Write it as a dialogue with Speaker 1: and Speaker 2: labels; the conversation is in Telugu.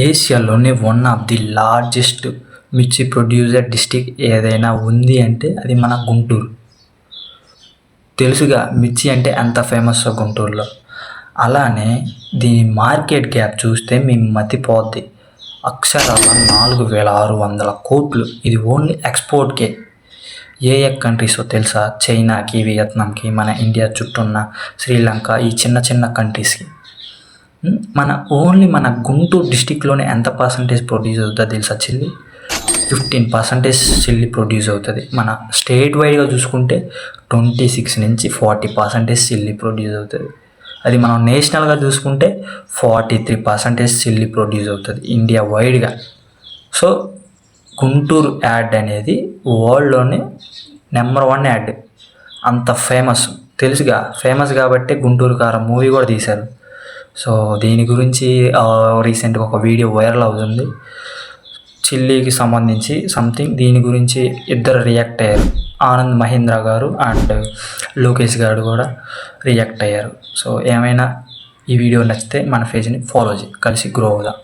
Speaker 1: ఏషియాలోనే వన్ ఆఫ్ ది లార్జెస్ట్ మిర్చి ప్రొడ్యూసర్ డిస్ట్రిక్ట్ ఏదైనా ఉంది అంటే అది మన గుంటూరు. తెలుసుగా మిర్చి అంటే ఎంత ఫేమస్ గుంటూరులో. అలానే దీని మార్కెట్ గ్యాప్ చూస్తే మీ మతిపోద్ది. అక్షరాల 4,600 కోట్లు. ఇది ఓన్లీ ఎక్స్పోర్ట్కే. ఏ కంట్రీసో తెలుసా? చైనాకి, వియత్నాంకి, మన ఇండియా చుట్టూన్న శ్రీలంక, ఈ చిన్న చిన్న కంట్రీస్కి. మన గుంటూరు డిస్టిక్లోనే ఎంత పర్సంటేజ్ ప్రొడ్యూస్ అవుతుందో తెలుసా చిల్లీ? 15% చిల్లీ ప్రొడ్యూస్ అవుతుంది. మన స్టేట్ వైడ్గా చూసుకుంటే 26 నుంచి 40% చిల్లీ ప్రొడ్యూస్ అవుతుంది. అది మనం నేషనల్గా చూసుకుంటే 43% చిల్లీ ప్రొడ్యూస్ అవుతుంది ఇండియా వైడ్గా. సో గుంటూరు యాడ్ అనేది వరల్డ్లోనే నెంబర్ 1 యాడ్. అంత ఫేమస్, తెలుసుగా. ఫేమస్ కాబట్టి గుంటూరు కారం మూవీ కూడా తీశారు. సో దీని గురించి రీసెంట్గా ఒక వీడియో వైరల్ అవుతుంది. చిల్లీకి సంబంధించి సంథింగ్ దీని గురించి ఇద్దరు రియాక్ట్ అయ్యారు. ఆనంద్ మహీంద్ర గారు అండ్ లోకేష్ గారు కూడా రియాక్ట్ అయ్యారు. సో ఏమైనా ఈ వీడియో నచ్చితే మన పేజ్ని ఫాలో చేయి, కలిసి గ్రో అవుదాం.